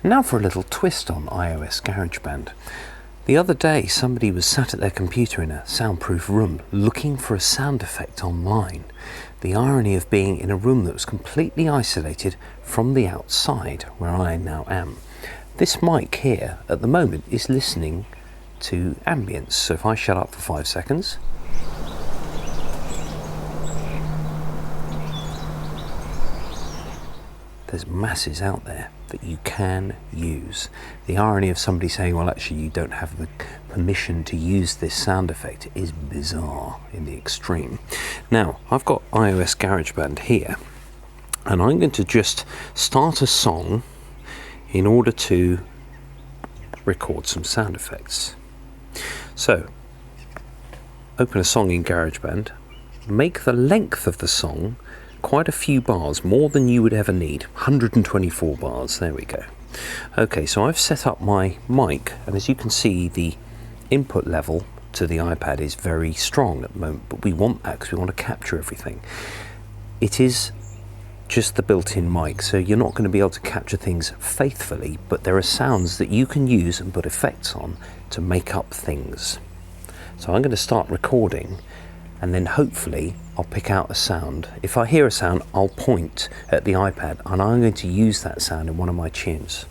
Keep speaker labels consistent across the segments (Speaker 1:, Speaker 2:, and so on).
Speaker 1: Now for a little twist on iOS GarageBand. The other day somebody was sat at their computer in a soundproof room looking for a sound effect online. The irony of being in a room that was completely isolated from the outside where I now am. This mic here at the moment is listening to ambience, so if I shut up for 5 seconds, there's masses out there that you can use. The irony of somebody saying, well, actually you don't have the permission to use this sound effect is bizarre in the extreme. Now, I've got iOS GarageBand here, and I'm going to just start a song in order to record some sound effects. So, open a song in GarageBand, make the length of the song quite a few bars, more than you would ever need. 124 bars, there we go. Okay, so I've set up my mic, and as you can see, the input level to the iPad is very strong at the moment, but we want that because we want to capture everything. It is just the built-in mic, so you're not going to be able to capture things faithfully, but there are sounds that you can use and put effects on to make up things. So I'm going to start recording, and then hopefully I'll pick out a sound. If I hear a sound, I'll point at the iPad and I'm going to use that sound in one of my tunes.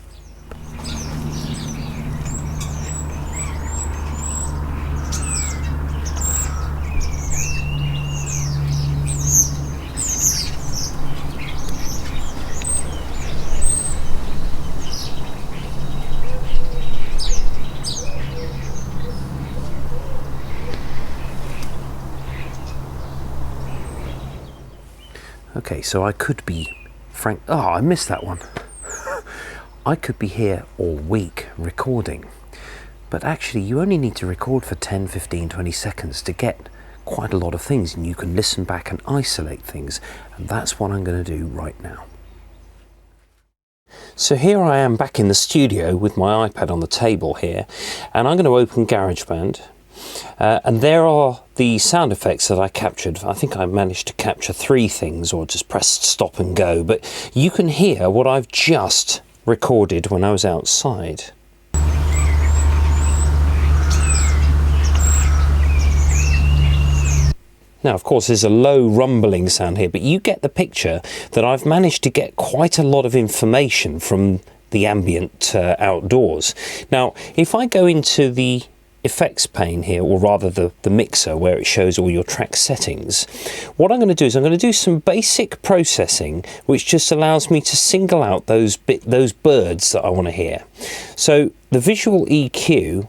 Speaker 1: Okay, so I could be I missed that one. I could be here all week recording, but actually you only need to record for 10, 15, 20 seconds to get quite a lot of things, and you can listen back and isolate things, and that's what I'm going to do right now. So here I am back in the studio with my iPad on the table here, and I'm going to open GarageBand. And there are the sound effects that I captured. I think I managed to capture 3 things, or just pressed stop and go, but you can hear what I've just recorded when I was outside. Now, of course, there's a low rumbling sound here, but you get the picture that I've managed to get quite a lot of information from the ambient outdoors. Now, if I go into the effects pane here, or rather the mixer where it shows all your track settings, what I'm going to do is I'm going to do some basic processing which just allows me to single out those birds that I want to hear. So the visual EQ,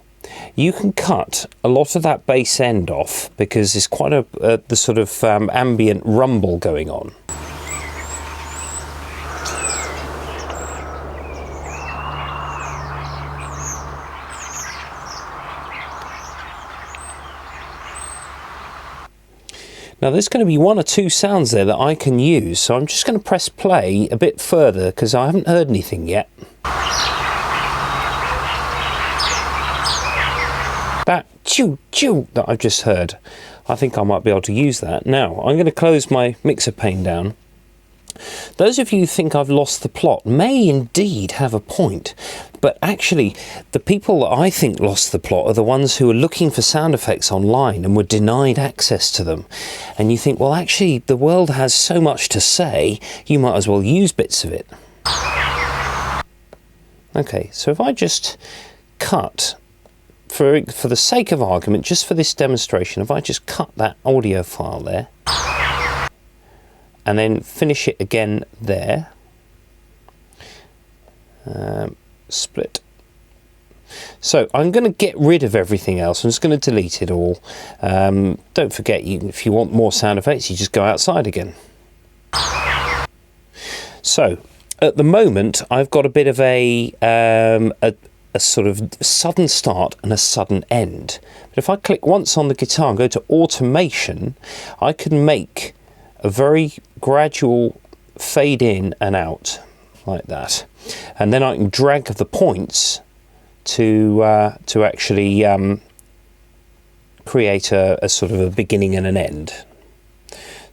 Speaker 1: you can cut a lot of that bass end off because there's quite the sort of ambient rumble going on. Now there's going to be 1 or 2 sounds there that I can use, so I'm just going to press play a bit further because I haven't heard anything yet. That chew chew that I've just heard, I think I might be able to use that. Now I'm going to close my mixer pane down. Those of you who think I've lost the plot may indeed have a point, but actually the people that I think lost the plot are the ones who are looking for sound effects online and were denied access to them. And you think, well, actually the world has so much to say, you might as well use bits of it. Okay, so if I just cut, for the sake of argument, just for this demonstration, if I just cut that audio file there, and then finish it again there, split. So I'm going to get rid of everything else. I'm just going to delete it all. Don't forget, if you want more sound effects, you just go outside again. So at the moment I've got a bit of a sort of sudden start and a sudden end. But if I click once on the guitar and go to automation, I can make a very gradual fade in and out like that, and then I can drag the points to actually create a sort of a beginning and an end.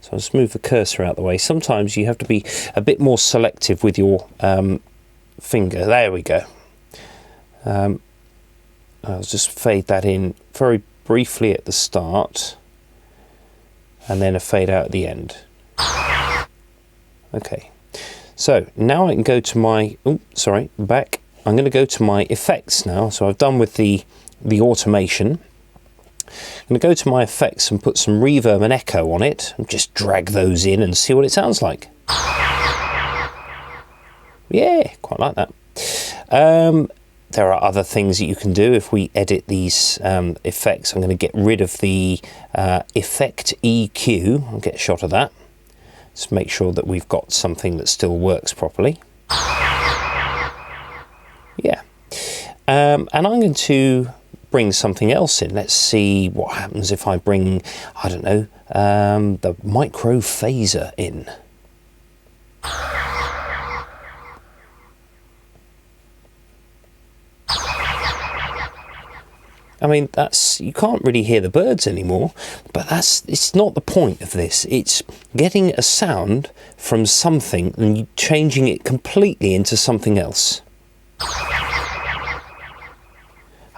Speaker 1: So I'll just move the cursor out the way. Sometimes you have to be a bit more selective with your finger. There we go. I'll just fade that in very briefly at the start, and then a fade out at the end. Okay, so now I can go to my, back. I'm going to go to my effects now. So I've done with the automation. I'm going to go to my effects and put some reverb and echo on it, and just drag those in and see what it sounds like. Yeah, quite like that. There are other things that you can do. If we edit these effects, I'm going to get rid of the effect EQ. I'll get a shot of that. Just make sure that we've got something that still works properly. Yeah. And I'm going to bring something else in. Let's see what happens if I bring, I don't know, the micro phaser in. I mean, you can't really hear the birds anymore, but it's not the point of this. It's getting a sound from something and changing it completely into something else.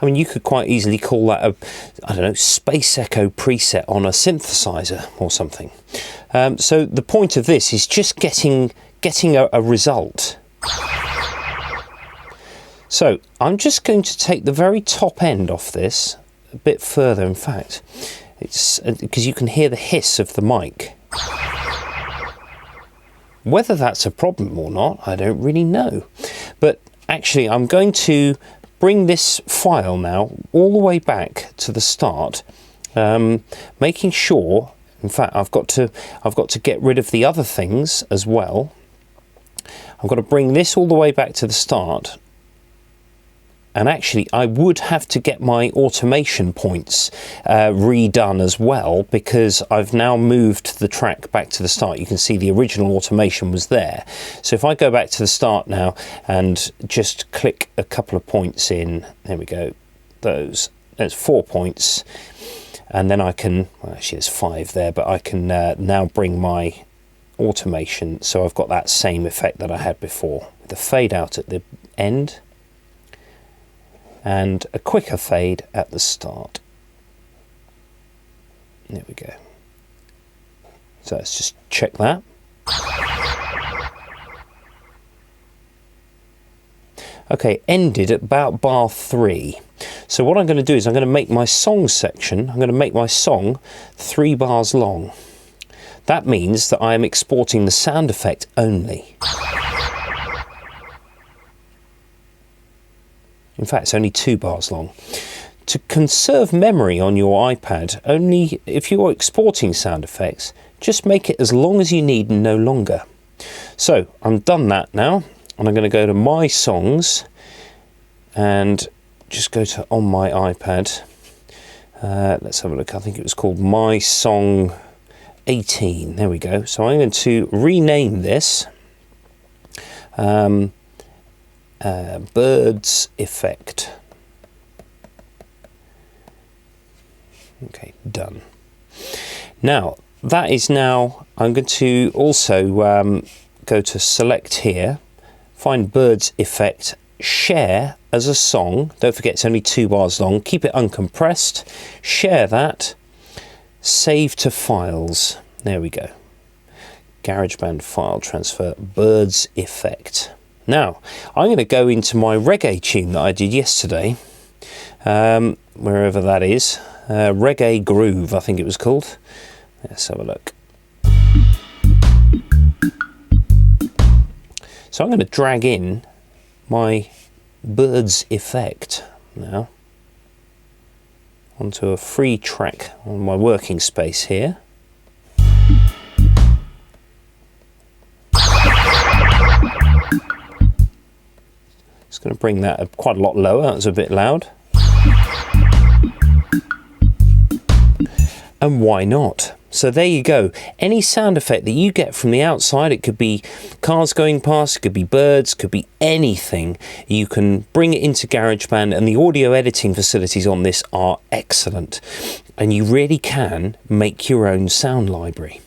Speaker 1: I mean, you could quite easily call that I don't know, space echo preset on a synthesizer or something. So the point of this is just getting a result. So I'm just going to take the very top end off this a bit further. In fact, it's because you can hear the hiss of the mic. Whether that's a problem or not, I don't really know. But actually, I'm going to bring this file now all the way back to the start, making sure. In fact, I've got to get rid of the other things as well. I've got to bring this all the way back to the start. And actually, I would have to get my automation points redone as well, because I've now moved the track back to the start. You can see the original automation was there. So if I go back to the start now and just click a couple of points in, there we go, there's 4 points. And then I can, well, actually there's 5 there, but I can now bring my automation. So I've got that same effect that I had before, with the fade out at the end, and a quicker fade at the start. There we go. So let's just check that. Okay, ended at about bar 3. So what I'm going to do is I'm going to make my song section, I'm going to make my song 3 bars long. That means that I am exporting the sound effect only. In fact, it's only 2 bars long. To conserve memory on your iPad, only if you're exporting sound effects, just make it as long as you need and no longer. So I've done that now, and I'm going to go to My Songs and just go to on my iPad. Let's have a look. I think it was called My Song 18. There we go. So I'm going to rename this. Birds effect. Okay, done. Now that is now. I'm going to also go to select here, find birds effect, share as a song. Don't forget it's only 2 bars long. Keep it uncompressed. Share that. Save to files. There we go. GarageBand file transfer. Birds effect. Now, I'm going to go into my reggae tune that I did yesterday, wherever that is, Reggae Groove, I think it was called. Let's have a look. So I'm going to drag in my birds effect now onto a free track on my working space here. Just going to bring that up quite a lot lower. That was a bit loud. And why not? So there you go. Any sound effect that you get from the outside, it could be cars going past, it could be birds, could be anything. You can bring it into GarageBand, and the audio editing facilities on this are excellent. And you really can make your own sound library.